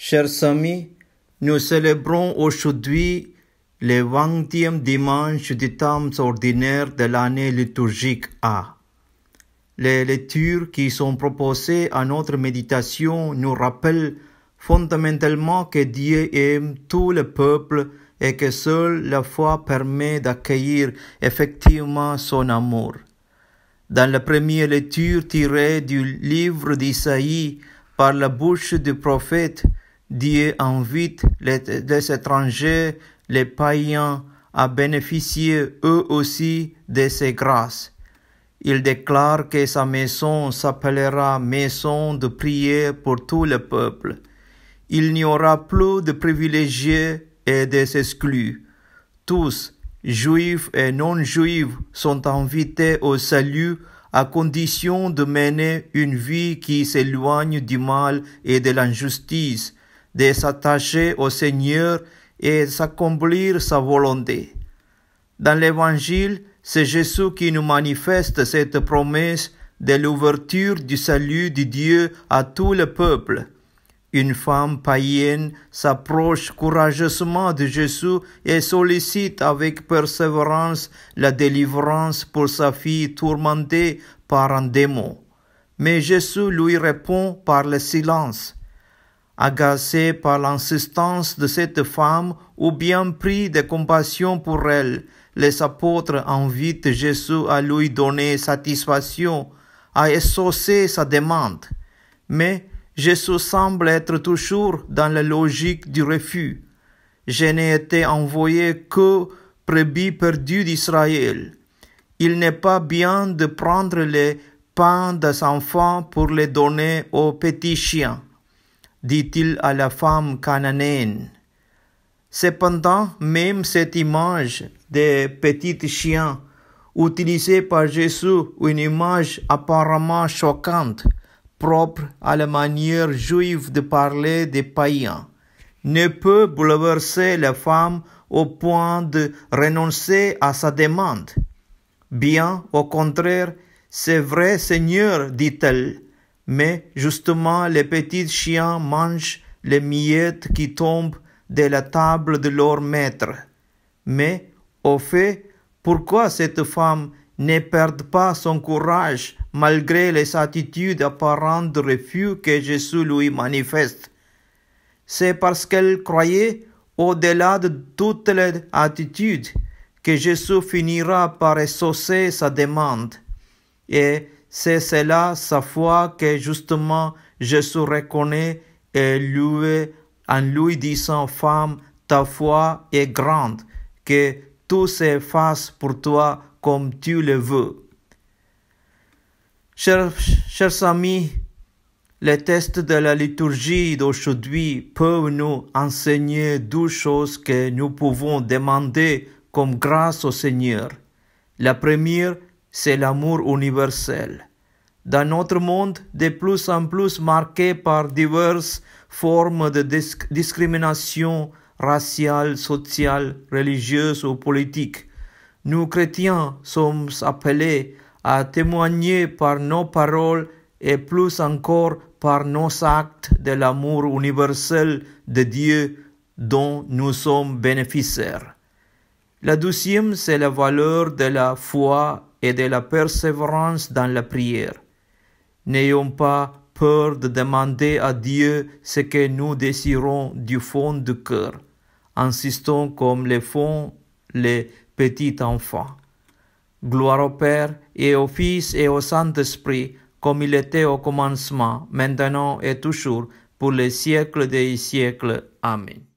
Chers amis, nous célébrons aujourd'hui le 20e dimanche du temps ordinaire de l'année liturgique A. Les lectures qui sont proposées à notre méditation nous rappellent fondamentalement que Dieu aime tout le peuple et que seule la foi permet d'accueillir effectivement son amour. Dans la première lecture tirée du livre d'Isaïe par la bouche du prophète, Dieu invite les étrangers, les païens, à bénéficier eux aussi de ses grâces. Il déclare que sa maison s'appellera maison de prière pour tout le peuple. Il n'y aura plus de privilégiés et des exclus. Tous, juifs et non-juifs, sont invités au salut à condition de mener une vie qui s'éloigne du mal et de l'injustice, de s'attacher au Seigneur et s'accomplir sa volonté. Dans l'Évangile, c'est Jésus qui nous manifeste cette promesse de l'ouverture du salut de Dieu à tout le peuple. Une femme païenne s'approche courageusement de Jésus et sollicite avec persévérance la délivrance pour sa fille tourmentée par un démon. Mais Jésus lui répond par le silence. Agacé par l'insistance de cette femme ou bien pris de compassion pour elle, les apôtres invitent Jésus à lui donner satisfaction, à exaucer sa demande. Mais Jésus semble être toujours dans la logique du refus. Je n'ai été envoyé que brebis perdues d'Israël. Il n'est pas bien de prendre les pains des enfants pour les donner aux petits chiens, dit-il à la femme cananéenne. Cependant, même cette image des petits chiens, utilisée par Jésus, une image apparemment choquante, propre à la manière juive de parler des païens, ne peut bouleverser la femme au point de renoncer à sa demande. Bien au contraire, c'est vrai, Seigneur, dit-elle, mais justement les petits chiens mangent les miettes qui tombent de la table de leur maître. Mais, au fait, pourquoi cette femme ne perd pas son courage malgré les attitudes apparentes de refus que Jésus lui manifeste? C'est parce qu'elle croyait, au-delà de toutes les attitudes, que Jésus finira par exaucer sa demande. Et c'est cela sa foi que justement Jésus reconnaît et loue en lui disant « Femme, ta foi est grande, que tout s'efface pour toi comme tu le veux. » Chers amis, les textes de la liturgie d'aujourd'hui peuvent nous enseigner deux choses que nous pouvons demander comme grâce au Seigneur. La première, c'est l'amour universel. Dans notre monde de plus en plus marqué par diverses formes de discrimination raciale, sociale, religieuse ou politique, nous chrétiens sommes appelés à témoigner par nos paroles et plus encore par nos actes de l'amour universel de Dieu dont nous sommes bénéficiaires. La deuxième, c'est la valeur de la foi et de la persévérance dans la prière. N'ayons pas peur de demander à Dieu ce que nous désirons du fond du cœur. Insistons comme le font les petits enfants. Gloire au Père et au Fils et au Saint-Esprit, comme il était au commencement, maintenant et toujours, pour les siècles des siècles. Amen.